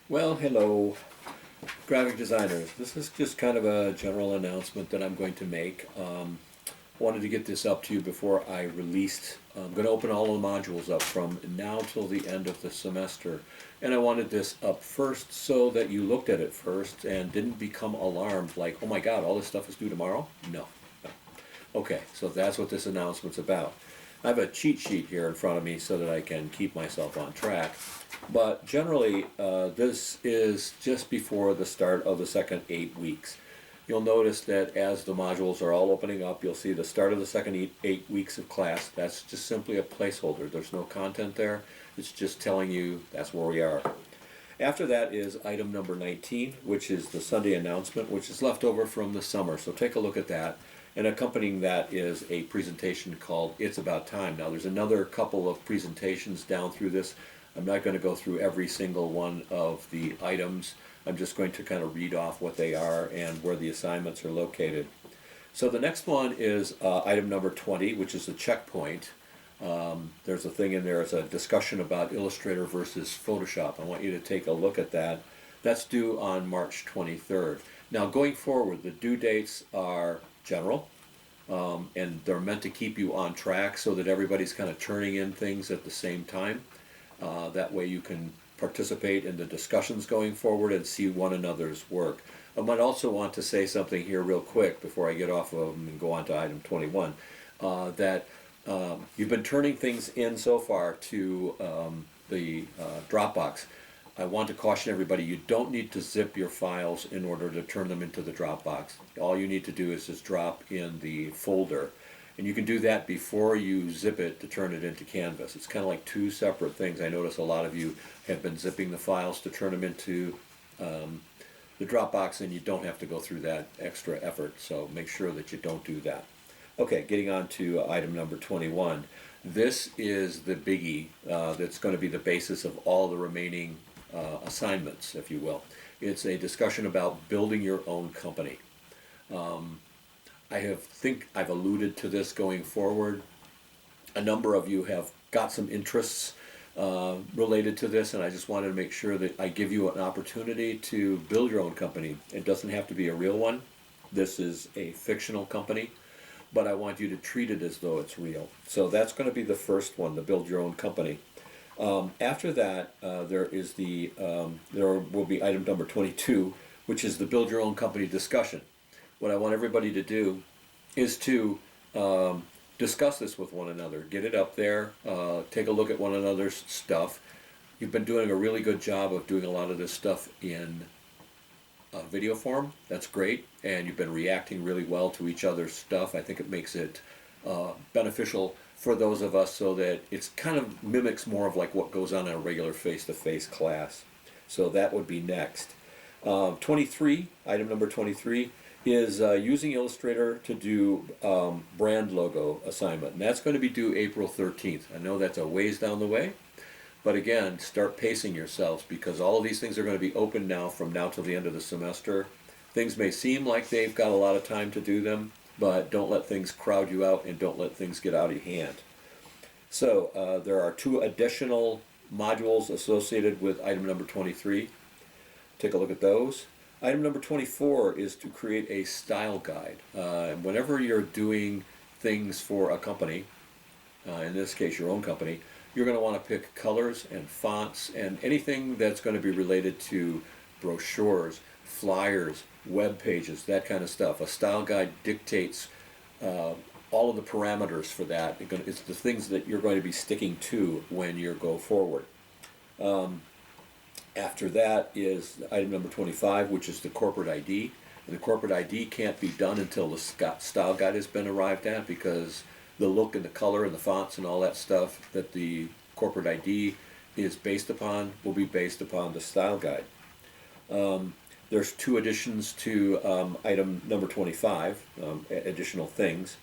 Well, hello, graphic designers. This is just kind of a general announcement that I'm going to make. Wanted to get this up to you before I released. I'm going to open all the modules up from now till the end of the semester. And I wanted this up first so that you looked at it first and didn't become alarmed like, oh my God, all this stuff is due tomorrow? No. No. Okay, so that's what this announcement's about. I have a cheat sheet here in front of me so that I can keep myself on track. But generally, this is just before the start of the second 8 weeks. You'll notice that as the modules are all opening up, you'll see the start of the second 8 weeks of class. That's just simply a placeholder. There's no content there. It's just telling you that's where we are. After that is item number 19, which is the Sunday announcement, which is left over from the summer. So take a look at that. And accompanying that is a presentation called It's About Time. Now there's another couple of presentations down through this. I'm not going to go through every single one of the items. I'm just going to kind of read off what they are and where the assignments are located. So the next one is item number 20, which is the checkpoint. There's a thing in there, it's a discussion about Illustrator versus Photoshop. I want you to take a look at that. That's due on March 23rd. Now going forward, the due dates are general, and they're meant to keep you on track so that everybody's kind of turning in things at the same time. That way you can participate in the discussions going forward and see one another's work. I might also want to say something here real quick before I get off of them and go on to item 21, that you've been turning things in so far to the Dropbox. I want to caution everybody, you don't need to zip your files in order to turn them into the Dropbox. All you need to do is just drop in the folder. And you can do that before you zip it to turn it into Canvas. It's kind of like two separate things. I notice a lot of you have been zipping the files to turn them into the Dropbox, and you don't have to go through that extra effort, so make sure that you don't do that. Okay, getting on to item number 21. This is the biggie that's going to be the basis of all the remaining assignments, if you will. It's a discussion about building your own company. I think I've alluded to this going forward. A number of you have got some interests related to this, and I just wanted to make sure that I give you an opportunity to build your own company. It doesn't have to be a real one. This is a fictional company, but I want you to treat it as though it's real. So that's going to be the first one, the build your own company. After that, there will be item number 22, which is the build your own company discussion. What I want everybody to do is to discuss this with one another. Get it up there, take a look at one another's stuff. You've been doing a really good job of doing a lot of this stuff in video form. That's great, and you've been reacting really well to each other's stuff. I think it makes it beneficial for those of us so that it's kind of mimics more of like what goes on in a regular face-to-face class. So that would be next. 23, item number 23, is using Illustrator to do brand logo assignment. And that's going to be due April 13th. I know that's a ways down the way, but again, start pacing yourselves because all of these things are going to be open now from now till the end of the semester. Things may seem like they've got a lot of time to do them, but don't let things crowd you out and don't let things get out of hand. So there are 2 additional modules associated with item number 23. Take a look at those. Item number 24 is to create a style guide. Whenever you're doing things for a company, in this case your own company, you're going to want to pick colors and fonts and anything that's going to be related to brochures, flyers, web pages, that kind of stuff. A style guide dictates all of the parameters for that. It's the things that you're going to be sticking to when you go forward. After that is item number 25, which is the corporate ID. And the corporate ID can't be done until the style guide has been arrived at because the look and the color and the fonts and all that stuff that the corporate ID is based upon will be based upon the style guide. There's 2 additions to item number 25, additional things.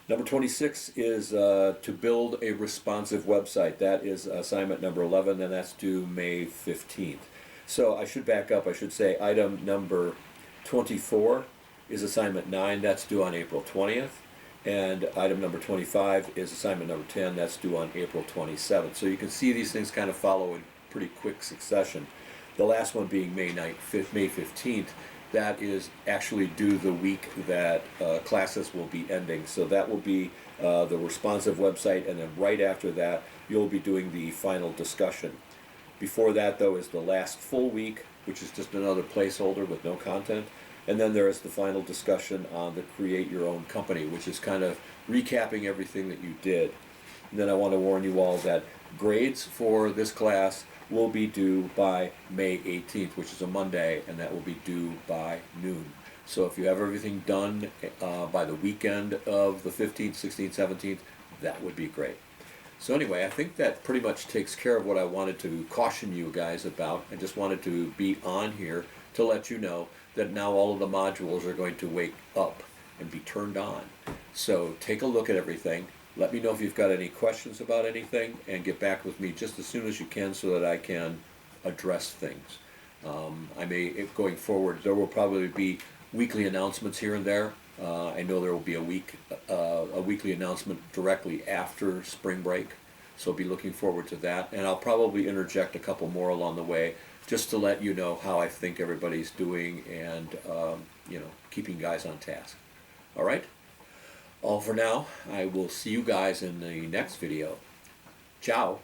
Number 26 is to build a responsive website. That is assignment number 11, and that's due May 15th. So I should back up. I should say item number 24 is assignment 9. That's due on April 20th. And item number 25 is assignment number 10. That's due on April 27th. So you can see these things kind of follow in pretty quick succession. The last one being May 15th. That is actually due the week that classes will be ending. So that will be the responsive website, and then right after that, you'll be doing the final discussion. Before that, though, is the last full week, which is just another placeholder with no content. And then there is the final discussion on the Create Your Own Company, which is kind of recapping everything that you did. And then I want to warn you all that grades for this class will be due by May 18th, which is a Monday, and that will be due by noon. So if you have everything done by the weekend of the 15th, 16th, 17th, that would be great. So anyway, I think that pretty much takes care of what I wanted to caution you guys about. I just wanted to be on here to let you know that now all of the modules are going to wake up and be turned on. So take a look at everything. Let me know if you've got any questions about anything, and get back with me just as soon as you can so that I can address things. Going forward, there will probably be weekly announcements here and there. I know there will be a weekly announcement directly after spring break, so be looking forward to that. And I'll probably interject a couple more along the way just to let you know how I think everybody's doing, and keeping guys on task. All right? All for now. I will see you guys in the next video. Ciao.